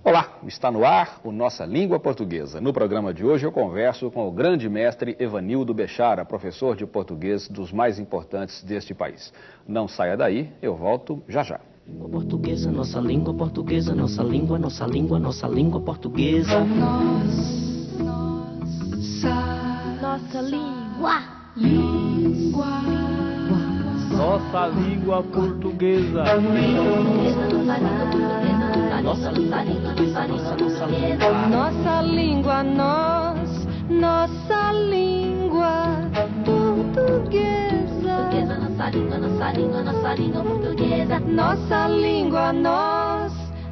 Olá, está no ar o Nossa Língua Portuguesa. No programa de hoje eu converso com o grande mestre Evanildo Bechara, professor de português dos mais importantes deste país. Não saia daí, eu volto já já. Língua portuguesa, nossa língua portuguesa, nossa língua, nossa língua, nossa língua portuguesa. Nossa língua. Nossa língua portuguesa. Nossa língua portuguesa, nossa língua. Nossa língua, nossa língua portuguesa. Nossa língua, nossa língua, nossa língua portuguesa. Nossa língua,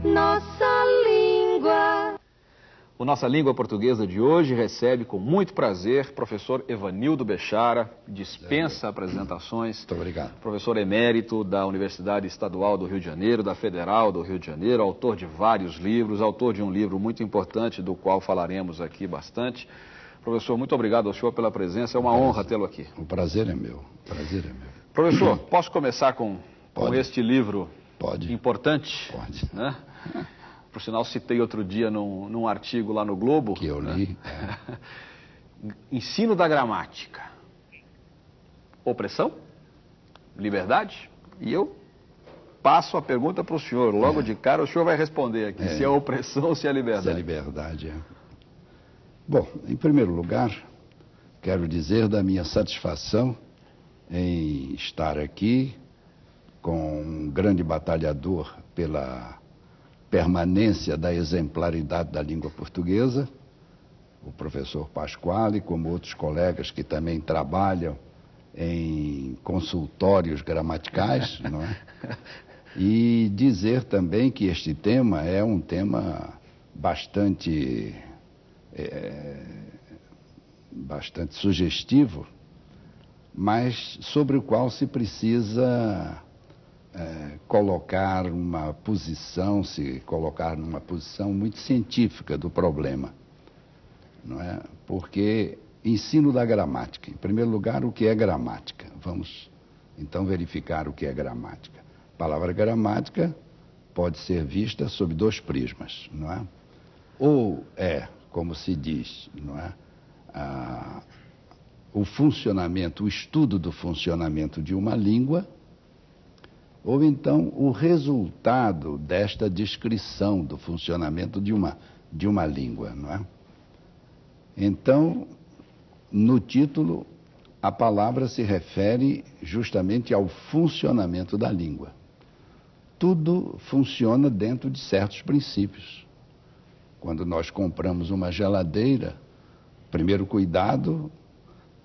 nossa língua. O Nossa Língua Portuguesa de hoje recebe com muito prazer professor Evanildo Bechara, dispensa apresentações. Muito obrigado. Professor emérito da Universidade Estadual do Rio de Janeiro, da Federal do Rio de Janeiro, autor de vários livros, autor de um livro muito importante do qual falaremos aqui bastante. Professor, muito obrigado ao senhor pela presença, é uma honra tê-lo aqui. O prazer é meu, Professor, posso começar com este livro Pode. Importante? Pode. Né? Por sinal, citei outro dia num artigo lá no Globo. Que eu li. Ensino da gramática. Opressão? Liberdade? E eu passo a pergunta para o senhor. Logo de cara o senhor vai responder aqui se é opressão ou se é liberdade. Se é liberdade, Bom, em primeiro lugar, quero dizer da minha satisfação em estar aqui com um grande batalhador pela permanência da exemplaridade da língua portuguesa, o professor Pasquale, como outros colegas que também trabalham em consultórios gramaticais, não é? E dizer também que este tema é um tema bastante sugestivo, mas sobre o qual se precisa colocar numa posição muito científica do problema, não é? Porque ensino da gramática, em primeiro lugar, o que é gramática? Vamos então verificar o que é gramática. A palavra gramática pode ser vista sob dois prismas, não é? Ou é, como se diz, não é? O funcionamento, o estudo do funcionamento de uma língua, ou então o resultado desta descrição do funcionamento de uma língua, não é? Então, no título, a palavra se refere justamente ao funcionamento da língua. Tudo funciona dentro de certos princípios. Quando nós compramos uma geladeira, o primeiro cuidado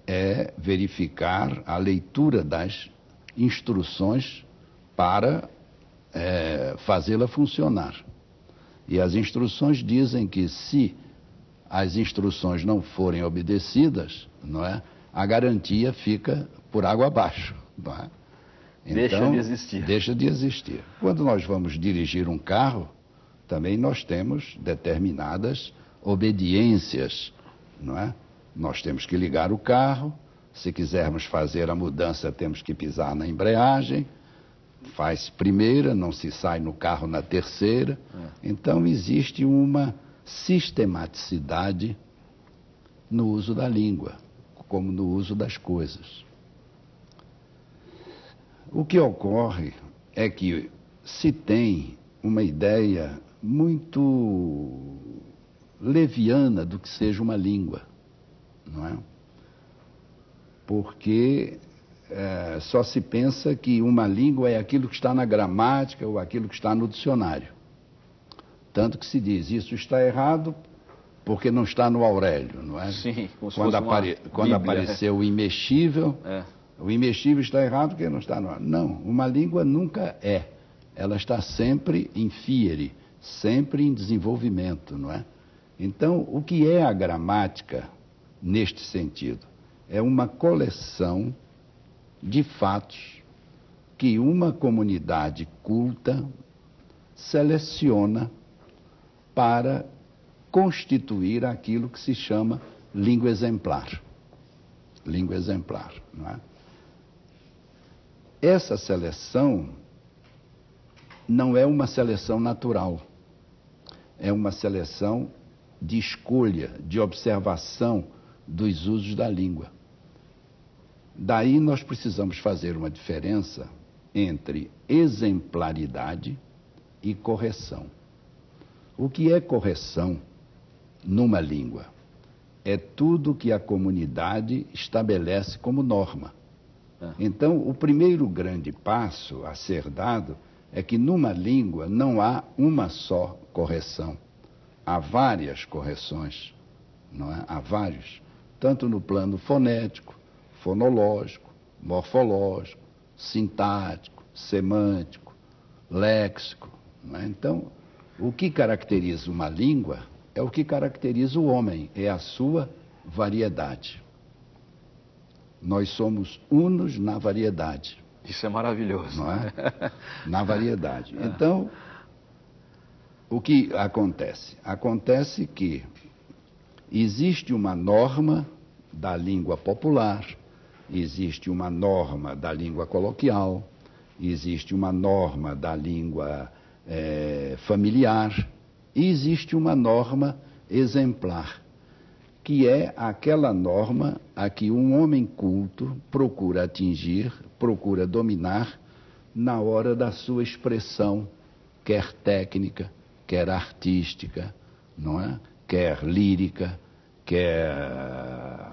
é verificar a leitura das instruções para fazê-la funcionar. E as instruções dizem que se as instruções não forem obedecidas, não é? A garantia fica por água abaixo, não é? Então, deixa de existir. Deixa de existir. Quando nós vamos dirigir um carro, também nós temos determinadas obediências, não é? Nós temos que ligar o carro, se quisermos fazer a mudança temos que pisar na embreagem, faz primeira, não se sai no carro na terceira. Então existe uma sistematicidade no uso da língua, como no uso das coisas. O que ocorre é que se tem uma ideia muito leviana do que seja uma língua, não é? Porque só se pensa que uma língua é aquilo que está na gramática ou aquilo que está no dicionário. Tanto que se diz, isso está errado porque não está no Aurélio, não é? Sim, como se quando fosse quando apareceu o imexível, o imexível está errado porque não está no Aurélio. Não, uma língua nunca é. Ela está sempre em fiere, sempre em desenvolvimento, não é? Então, o que é a gramática neste sentido? É uma coleção de fatos que uma comunidade culta seleciona para constituir aquilo que se chama língua exemplar. Língua exemplar, não é? Essa seleção não é uma seleção natural. é uma seleção de escolha, de observação dos usos da língua. Daí nós precisamos fazer uma diferença entre exemplaridade e correção. O que é correção numa língua? É tudo que a comunidade estabelece como norma. Então, o primeiro grande passo a ser dado é que numa língua não há uma só correção. Há várias correções, não é? Há vários, tanto no plano fonético, fonológico, morfológico, sintático, semântico, léxico. Não é? Então, o que caracteriza uma língua é o que caracteriza o homem, é a sua variedade. Nós somos unos na variedade. Isso é maravilhoso. Não é? Na variedade. Então, o que acontece? Acontece que existe uma norma da língua popular, existe uma norma da língua coloquial, existe uma norma da língua familiar e existe uma norma exemplar, que é aquela norma a que um homem culto procura atingir, procura dominar na hora da sua expressão, quer técnica, quer artística, não é? Quer lírica, quer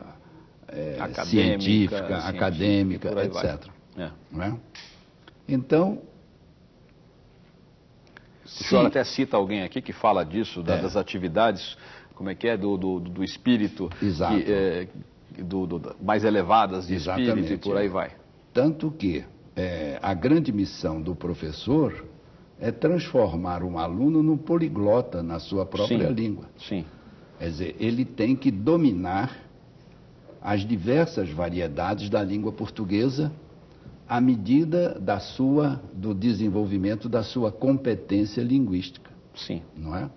científica, acadêmica, etc. Não é? Então, o senhor até cita alguém aqui que fala disso, das atividades, como é que é, do espírito, mais elevadas de espírito e por aí vai. Tanto que a grande missão do professor é transformar um aluno num poliglota na sua própria língua. Sim. Quer dizer, ele tem que dominar as diversas variedades da língua portuguesa à medida do desenvolvimento da sua competência linguística. Sim. Não é?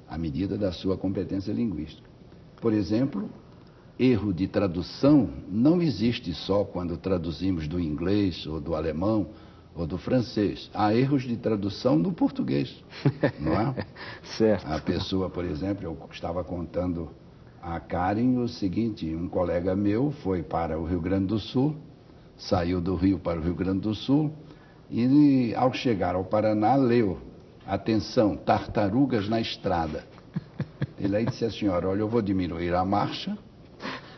À medida da sua competência linguística. Por exemplo, erro de tradução não existe só quando traduzimos do inglês ou do alemão ou do francês. Há erros de tradução no português, não é? Certo. A pessoa, por exemplo, eu estava contando a Karen o seguinte: um colega meu foi para o Rio Grande do Sul, saiu do Rio para o Rio Grande do Sul e, ao chegar ao Paraná, leu, atenção, tartarugas na estrada. Ele aí disse: a senhora, olha, eu vou diminuir a marcha,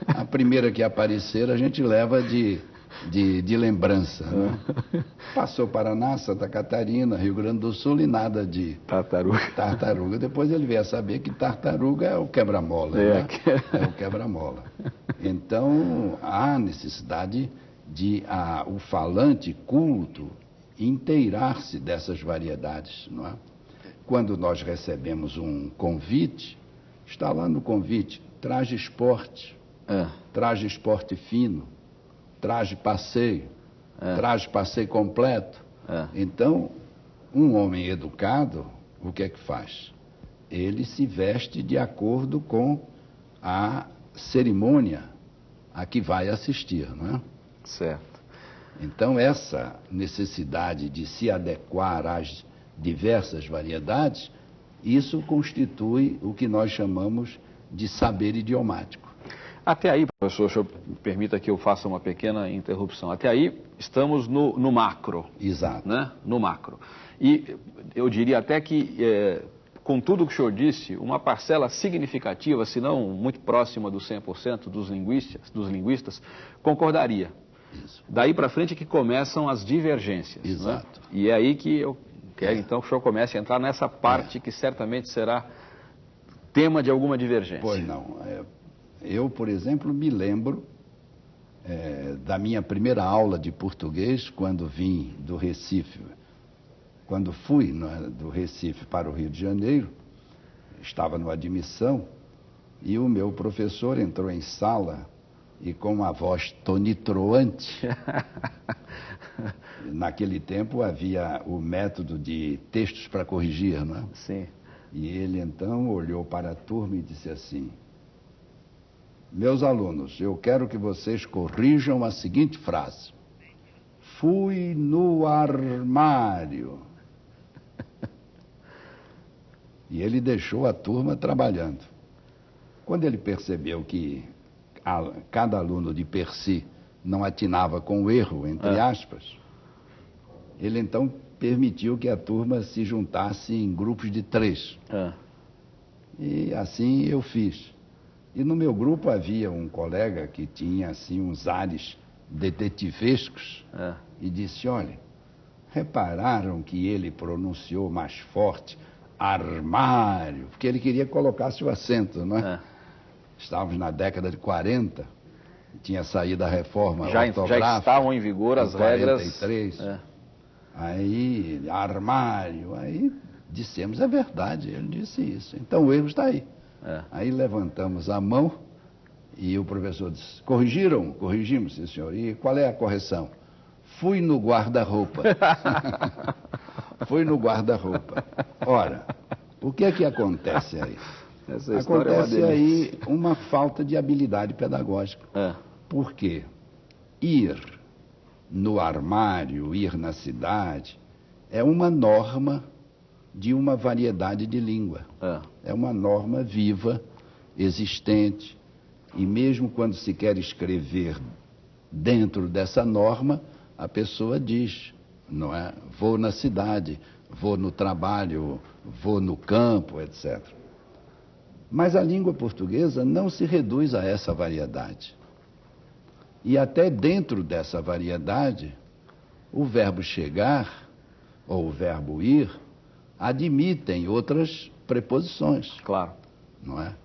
a primeira que aparecer a gente leva de lembrança. Né? Passou Paraná, Santa Catarina, Rio Grande do Sul e nada de tartaruga. Depois ele veio a saber que tartaruga é o quebra-mola. Né? É o quebra-mola. Então, há necessidade de o falante culto inteirar-se dessas variedades. Não é? Quando nós recebemos um convite, está lá no convite, traje esporte, traje esporte fino, traje passeio, traje passeio completo. Então, um homem educado, o que é que faz? Ele se veste de acordo com a cerimônia a que vai assistir, não é? Certo. Então, essa necessidade de se adequar às diversas variedades, isso constitui o que nós chamamos de saber idiomático. Até aí, professor, o senhor permita que eu faça uma pequena interrupção. Até aí, estamos no macro. Exato. Né? No macro. E eu diria até que, com tudo que o senhor disse, uma parcela significativa, se não muito próxima dos 100% dos linguistas, concordaria. Isso. Daí para frente é que começam as divergências. Exato. Né? E é aí que eu quero, então, que o senhor comece a entrar nessa parte que certamente será tema de alguma divergência. Pois não. Eu, por exemplo, me lembro da minha primeira aula de português quando vim do Recife. Quando fui do Recife para o Rio de Janeiro, estava no admissão e o meu professor entrou em sala e com uma voz tonitruante. Naquele tempo havia o método de textos para corrigir, não é? Sim. E ele então olhou para a turma e disse assim: meus alunos, eu quero que vocês corrijam a seguinte frase: fui no armário. E ele deixou a turma trabalhando. Quando ele percebeu que cada aluno de per si não atinava com o erro, entre aspas, ele então permitiu que a turma se juntasse em grupos de 3. E assim eu fiz. E no meu grupo havia um colega que tinha assim uns ares detetivescos e disse, olha, repararam que ele pronunciou mais forte armário, porque ele queria que colocasse o acento, não é? Estávamos na década de 40, tinha saído a reforma ortográfica. Já estavam em vigor as 43. regras. Aí, armário, aí dissemos, é verdade, ele disse isso. Então o erro está aí. Aí levantamos a mão e o professor disse, corrigiram? Corrigimos, sim, senhor. E qual é a correção? Fui no guarda-roupa. Fui no guarda-roupa. Ora, o que é que acontece aí? Acontece aí uma falta de habilidade pedagógica. Por quê? Ir no armário, ir na cidade, é uma norma de uma variedade de língua. É uma norma viva, existente, e mesmo quando se quer escrever dentro dessa norma, a pessoa diz, não é? Vou na cidade, vou no trabalho, vou no campo, etc. Mas a língua portuguesa não se reduz a essa variedade. E até dentro dessa variedade, o verbo chegar ou o verbo ir admitem outras preposições. Claro. Não é?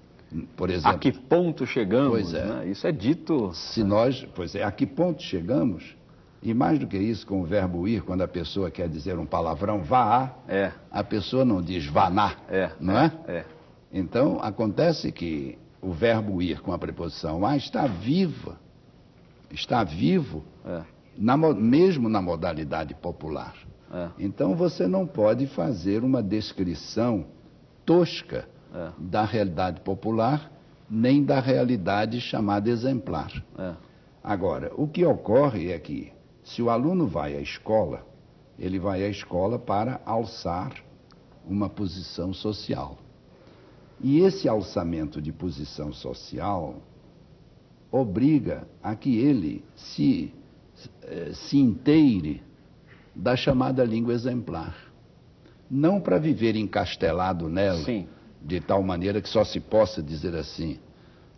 Por exemplo, a que ponto chegamos? Pois é. Né? Isso é dito. Se nós, pois é, a que ponto chegamos? E mais do que isso, com o verbo ir, quando a pessoa quer dizer um palavrão, vá, a pessoa não diz vá na, não é? Então, acontece que o verbo ir com a preposição a está vivo, mesmo na modalidade popular. Então, você não pode fazer uma descrição tosca da realidade popular, nem da realidade chamada exemplar. Agora, o que ocorre é que, se o aluno vai à escola, ele vai à escola para alçar uma posição social. E esse alçamento de posição social obriga a que ele se inteire da chamada língua exemplar. Não para viver encastelado nela, de tal maneira que só se possa dizer assim,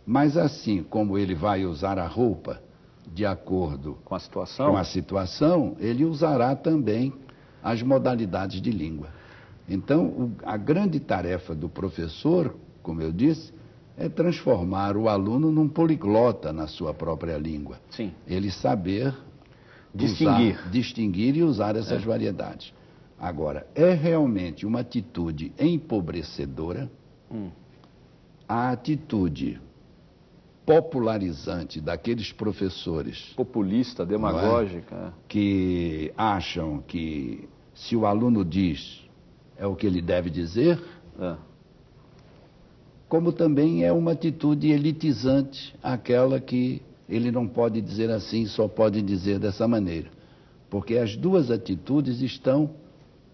mas assim como ele vai usar a roupa de acordo com a situação, ele usará também as modalidades de língua. Então, a grande tarefa do professor, como eu disse, é transformar o aluno num poliglota na sua própria língua. Ele saber distinguir e usar essas variedades. Agora, é realmente uma atitude empobrecedora, a atitude popularizante daqueles professores populista, demagógica, que acham que se o aluno diz é o que ele deve dizer, como também é uma atitude elitizante, aquela que ele não pode dizer assim, só pode dizer dessa maneira, porque as duas atitudes estão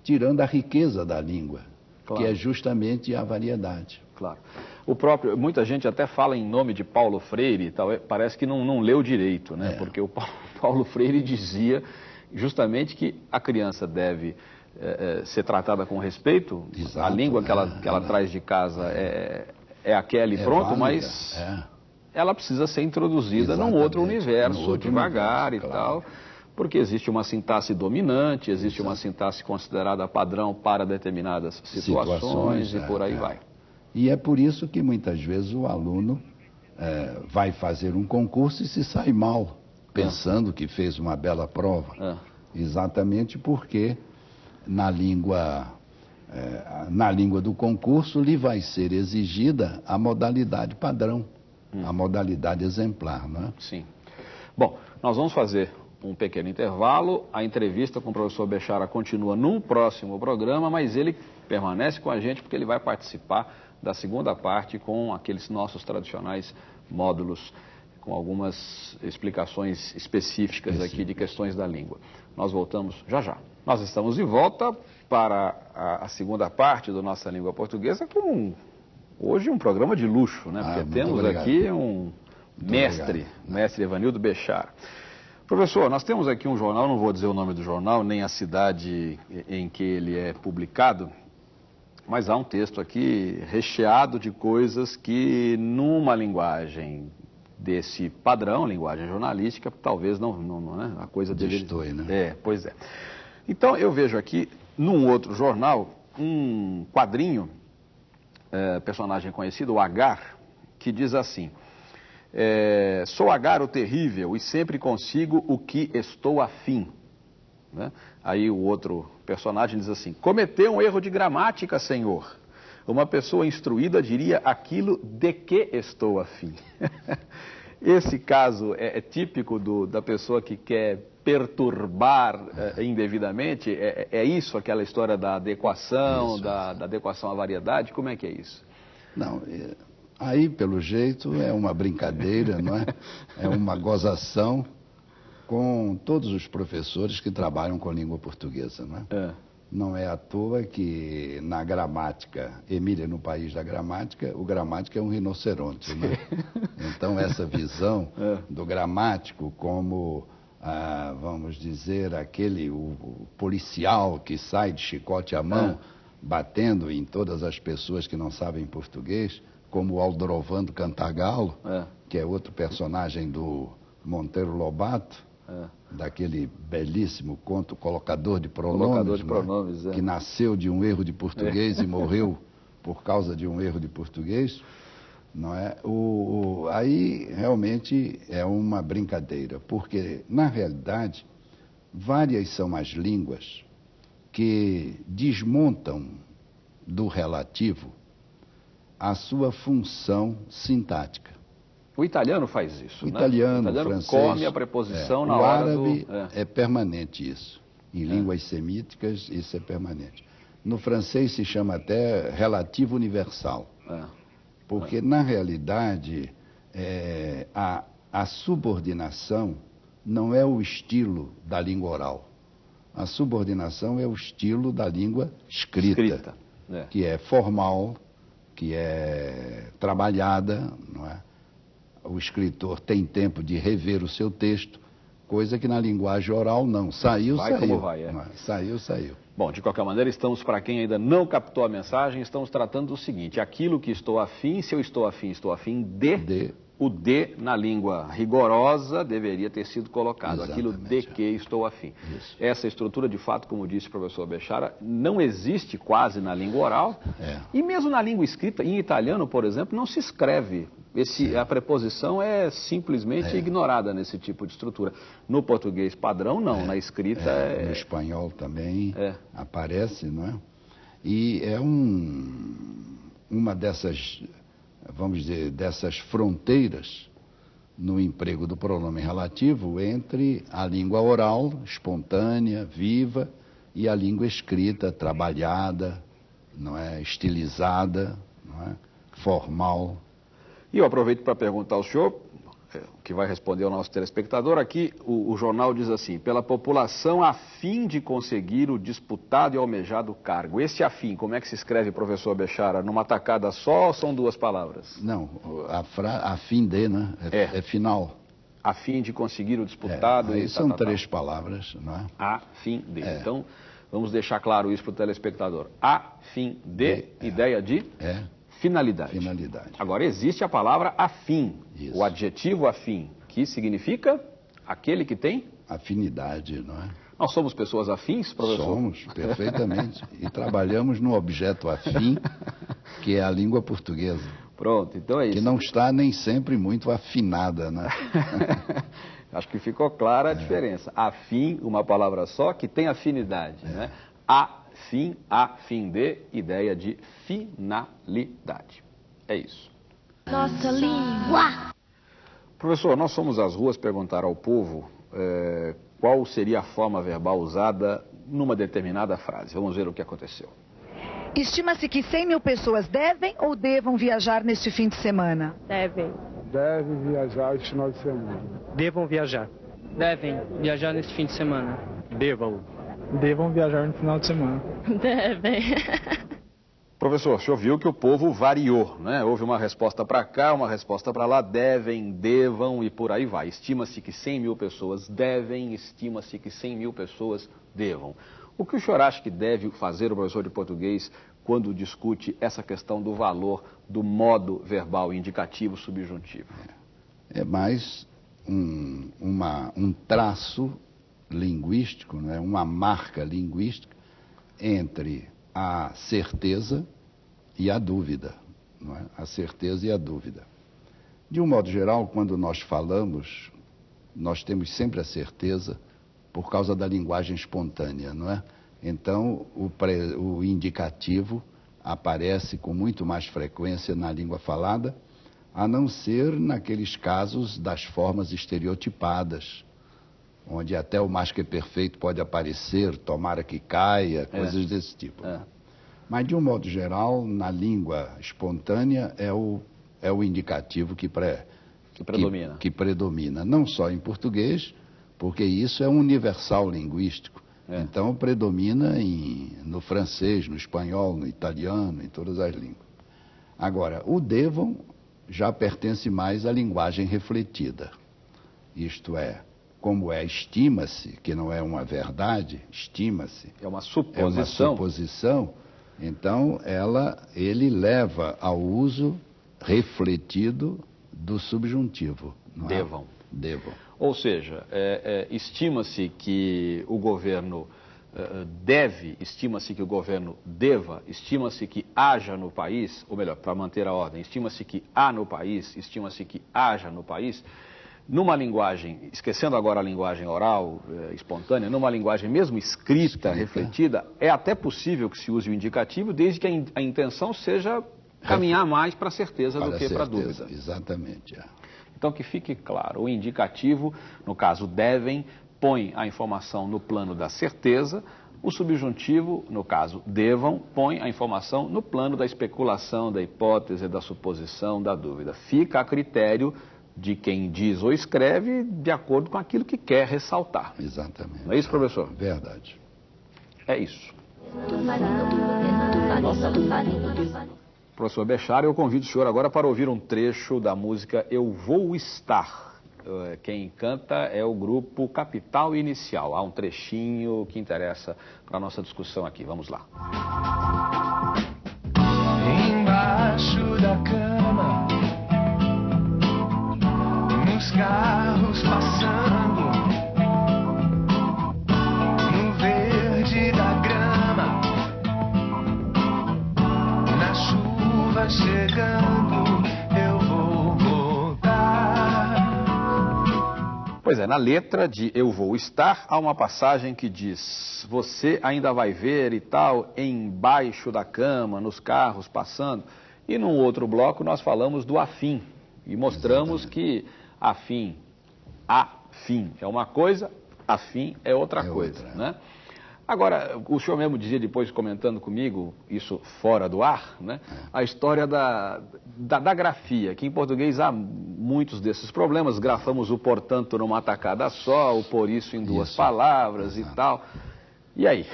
tirando a riqueza da língua, que é justamente a variedade. Claro. Muita gente até fala em nome de Paulo Freire e tal, parece que não leu direito, né? Porque o Paulo Freire dizia justamente que a criança deve ser tratada com respeito. Exato, a língua que ela traz de casa é aquela e pronto, válida, mas ela precisa ser introduzida num outro universo, devagar e tal. Porque existe uma sintaxe dominante, existe uma sintaxe considerada padrão para determinadas situações e por aí vai. E é por isso que muitas vezes o aluno vai fazer um concurso e se sai mal, pensando que fez uma bela prova. Exatamente porque na língua do concurso lhe vai ser exigida a modalidade padrão, a modalidade exemplar, não é? Sim. Bom, nós vamos fazer um pequeno intervalo. A entrevista com o professor Bechara continua num próximo programa, mas ele permanece com a gente porque ele vai participar da segunda parte com aqueles nossos tradicionais módulos, com algumas explicações específicas aqui de questões da língua. Nós voltamos já já. Nós estamos de volta para a segunda parte da nossa língua portuguesa com hoje um programa de luxo, né? Porque temos aqui um mestre Evanildo Bechara. Professor, nós temos aqui um jornal, não vou dizer o nome do jornal, nem a cidade em que ele é publicado, mas há um texto aqui recheado de coisas que numa linguagem desse padrão, linguagem jornalística, talvez não né? A coisa destoe, né? Pois é. Então eu vejo aqui, num outro jornal, um quadrinho, personagem conhecido, o Agar, que diz assim: sou Agar o terrível e sempre consigo o que estou afim. Né? Aí o outro personagem diz assim: cometeu um erro de gramática, senhor. Uma pessoa instruída diria aquilo de que estou afim. Esse caso é típico da pessoa que quer perturbar indevidamente? É isso, aquela história da adequação, isso. Da adequação à variedade? Como é que é isso? Não, aí pelo jeito é uma brincadeira, não é? É uma gozação com todos os professores que trabalham com língua portuguesa, não é? Não é à toa que na gramática, Emília no País da Gramática, o gramático é um rinoceronte, né? Então essa visão do gramático como, vamos dizer, o policial que sai de chicote à mão, batendo em todas as pessoas que não sabem português, como o Aldrovando Cantagalo, que é outro personagem do Monteiro Lobato, daquele belíssimo conto Colocador de Pronomes, que nasceu de um erro de português e morreu por causa de um erro de português, não é? Aí realmente é uma brincadeira, porque na realidade várias são as línguas que desmontam do relativo a sua função sintática. O italiano faz isso, o italiano, o francês, come a preposição na hora do... O árabe é permanente isso. Em línguas semíticas isso é permanente. No francês se chama até relativo universal. Porque na realidade a subordinação não é o estilo da língua oral. A subordinação é o estilo da língua escrita. Que é formal, que é trabalhada, não é? O escritor tem tempo de rever o seu texto, coisa que na linguagem oral não. Saiu. Como vai, Saiu. Bom, de qualquer maneira, estamos, para quem ainda não captou a mensagem, estamos tratando do seguinte: aquilo que estou afim, se eu estou afim de. O de, na língua rigorosa, deveria ter sido colocado. Exatamente. Aquilo de que estou afim. Isso. Essa estrutura, de fato, como disse o professor Bechara, não existe quase na língua oral. E mesmo na língua escrita, em italiano, por exemplo, não se escreve. A preposição é simplesmente ignorada nesse tipo de estrutura. No português padrão, não. Na escrita No espanhol também aparece, não é? E é uma dessas... vamos dizer, dessas fronteiras no emprego do pronome relativo entre a língua oral, espontânea, viva, e a língua escrita, trabalhada, não é, estilizada, não é, formal. E eu aproveito para perguntar ao senhor, que vai responder ao nosso telespectador, aqui o jornal diz assim: pela população a fim de conseguir o disputado e almejado cargo. Esse afim, como é que se escreve, professor Bechara? Numa tacada só ou são duas palavras? Não, a fim de, né? É final. A fim de conseguir o disputado aí são três palavras, não é? A fim de. Então, vamos deixar claro isso para o telespectador. A fim de, ideia de... Finalidade. Agora, existe a palavra afim, o adjetivo afim, que significa aquele que tem... afinidade, não é? Nós somos pessoas afins, professor? Somos, perfeitamente. E trabalhamos no objeto afim, que é a língua portuguesa. Pronto, então é isso. Que não está nem sempre muito afinada, né? Acho que ficou clara a diferença. Afim, uma palavra só, que tem afinidade, né? Afim, a fim de, ideia de finalidade. É isso. Nossa língua. Professor, nós fomos às ruas perguntar ao povo qual seria a forma verbal usada numa determinada frase. Vamos ver o que aconteceu. Estima-se que 100 mil pessoas devem ou devam viajar neste fim de semana? Devem. Devem viajar este final de semana. Devam viajar. Devem viajar neste fim de semana. Devam. devam viajar no final de semana. Devem. Professor, o senhor viu que o povo variou, né? Houve uma resposta para cá, uma resposta para lá, devem, devam e por aí vai. Estima-se que 100 mil pessoas devem, estima-se que 100 mil pessoas devam. O que o senhor acha que deve fazer o professor de português quando discute essa questão do valor do modo verbal indicativo subjuntivo? É mais um traço linguístico, né? Uma marca linguística entre a certeza e a dúvida, não é? A certeza e a dúvida. De um modo geral, quando nós falamos, nós temos sempre a certeza por causa da linguagem espontânea, não é? Então, o indicativo aparece com muito mais frequência na língua falada, a não ser naqueles casos das formas estereotipadas, onde até o mais que perfeito pode aparecer, tomara que caia, coisas desse tipo. Mas, de um modo geral, na língua espontânea é o indicativo que predomina. Que predomina, não só em português, porque isso é um universal linguístico. Então, predomina no francês, no espanhol, no italiano, em todas as línguas. Agora, o devam já pertence mais à linguagem refletida. Isto é, como estima-se, que não é uma verdade, estima-se. É uma suposição. É uma suposição. Então, ele leva ao uso refletido do subjuntivo. Não é? Devam. Ou seja, estima-se que o governo deve, estima-se que o governo deva, estima-se que haja no país, ou melhor, para manter a ordem, estima-se que há no país, estima-se que haja no país, numa linguagem, esquecendo agora a linguagem oral, espontânea, numa linguagem mesmo escrita, refletida, é até possível que se use o indicativo, desde que a intenção seja caminhar mais para a certeza do que para a dúvida. Exatamente. Então, que fique claro, o indicativo, no caso devem, põe a informação no plano da certeza, o subjuntivo, no caso devam, põe a informação no plano da especulação, da hipótese, da suposição, da dúvida. Fica a critério de quem diz ou escreve de acordo com aquilo que quer ressaltar. Exatamente. Não é isso, professor? Verdade. É isso. Professor Bechara, eu convido o senhor agora para ouvir um trecho da música Eu Vou Estar. Quem canta é o grupo Capital Inicial. Há um trechinho que interessa para a nossa discussão aqui. Vamos lá. Embaixo da cama, nos carros passando, no verde da grama, na chuva chegando, eu vou voltar. Pois é, na letra de Eu Vou Estar, há uma passagem que diz: você ainda vai ver e tal, embaixo da cama, nos carros passando. E num outro bloco nós falamos do afim e mostramos que afim é uma coisa, afim é outra coisa, né? Agora, o senhor mesmo dizia depois, comentando comigo, isso fora do ar, né? A história da grafia, que em português há muitos desses problemas. Grafamos o portanto numa tacada só, o por isso em duas palavras e tal. E aí?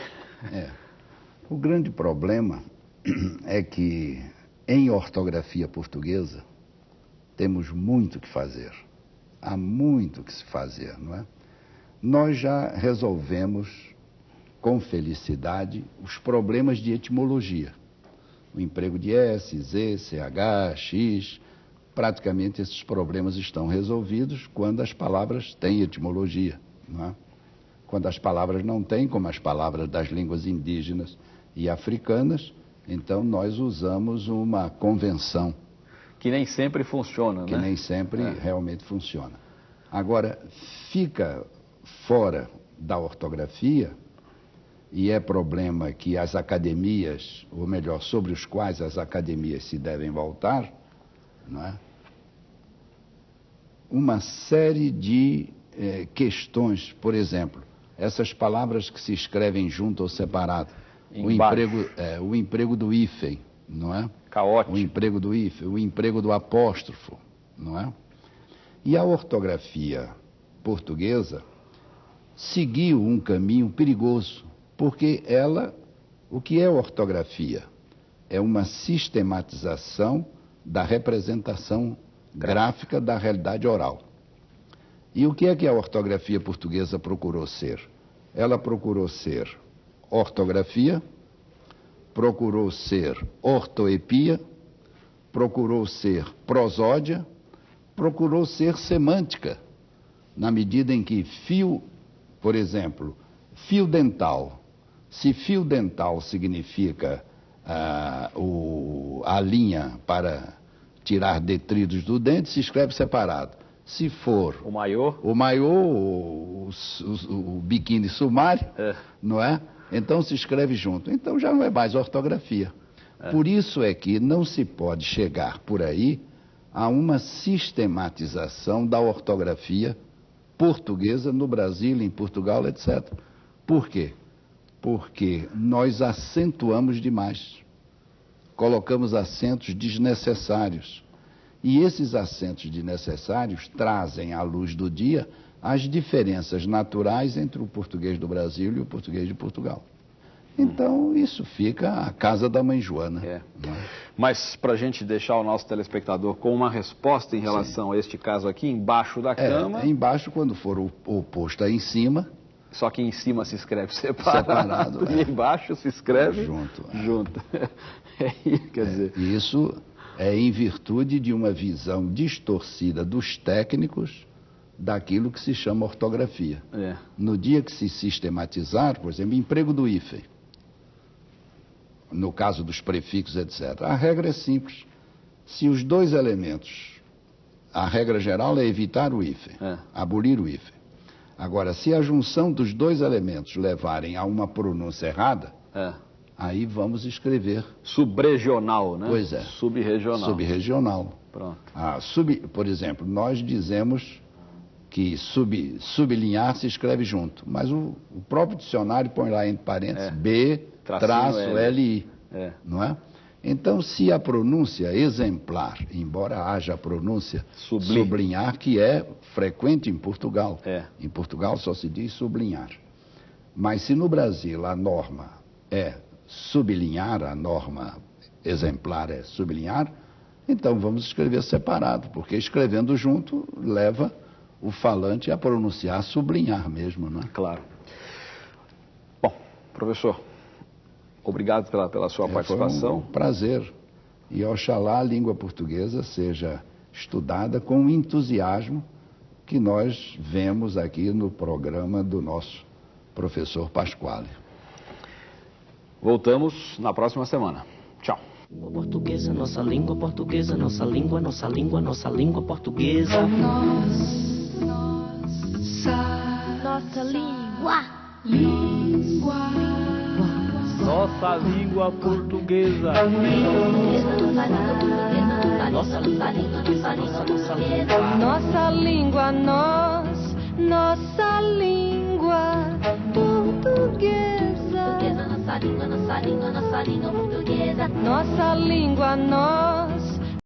O grande problema é que em ortografia portuguesa temos muito que fazer. Há muito que se fazer, não é? Nós já resolvemos com felicidade os problemas de etimologia. O emprego de S, Z, CH, X, praticamente esses problemas estão resolvidos quando as palavras têm etimologia, não é? Quando as palavras não têm, como as palavras das línguas indígenas e africanas, então nós usamos uma convenção. Que nem sempre funciona, né? Que nem sempre realmente funciona. Agora, fica fora da ortografia, e é problema que as academias, ou melhor, sobre os quais as academias se devem voltar, não é? Uma série de questões, por exemplo, essas palavras que se escrevem junto ou separado, o emprego do hífen, não é? Caótico. O emprego do hífen, o emprego do apóstrofo, não é? E a ortografia portuguesa seguiu um caminho perigoso, Porque o que é ortografia? É uma sistematização da representação gráfica da realidade oral. E o que é que a ortografia portuguesa procurou ser? Ela procurou ser ortografia, procurou ser ortoepia, procurou ser prosódia, procurou ser semântica, na medida em que por exemplo, fio dental. Se fio dental significa a linha para tirar detritos do dente, se escreve separado. Se for o maiô, o biquíni sumário, não é? Então se escreve junto. Então já não é mais ortografia. Por isso é que não se pode chegar por aí a uma sistematização da ortografia portuguesa no Brasil, em Portugal, etc. Por quê? Porque nós acentuamos demais. Colocamos acentos desnecessários. E esses acentos desnecessários trazem à luz do dia as diferenças naturais entre o português do Brasil e o português de Portugal. Então, isso fica a casa da mãe Joana. Mas, para a gente deixar o nosso telespectador com uma resposta em relação a este caso aqui, embaixo da cama... Embaixo, quando for o posto aí em cima... Só que em cima se escreve separado e embaixo se escreve junto. Quer dizer... Isso é em virtude de uma visão distorcida dos técnicos daquilo que se chama ortografia. No dia que se sistematizar, por exemplo, emprego do hífen, no caso dos prefixos, etc., a regra é simples. Se os dois elementos, a regra geral é evitar o hífen, abolir o hífen. Agora, se a junção dos dois elementos levarem a uma pronúncia errada, aí vamos escrever... Subregional, né? Pois é. Subregional. Subregional. Pronto. Por exemplo, nós dizemos que sublinhar se escreve junto, mas o próprio dicionário põe lá entre parênteses B-LI, não é? Então, se a pronúncia exemplar, embora haja a pronúncia sublinhar, que é frequente em Portugal, em Portugal só se diz sublinhar, mas se no Brasil a norma é sublinhar, a norma exemplar é sublinhar, então vamos escrever separado, porque escrevendo junto leva o falante a pronunciar, sublinhar mesmo, não é? Claro. Bom, professor, obrigado pela sua participação. Foi um prazer. E oxalá a língua portuguesa seja estudada com o entusiasmo que nós vemos aqui no programa do nosso professor Pasquale. Voltamos na próxima semana. Tchau. Portuguesa, nossa língua portuguesa, nossa língua, nossa língua, nossa língua portuguesa. Nossa língua. Nossa língua portuguesa. Nossa língua, Nossa língua, nossa língua portuguesa. Nossa língua, nossa língua, nossa língua portuguesa. Nossa língua,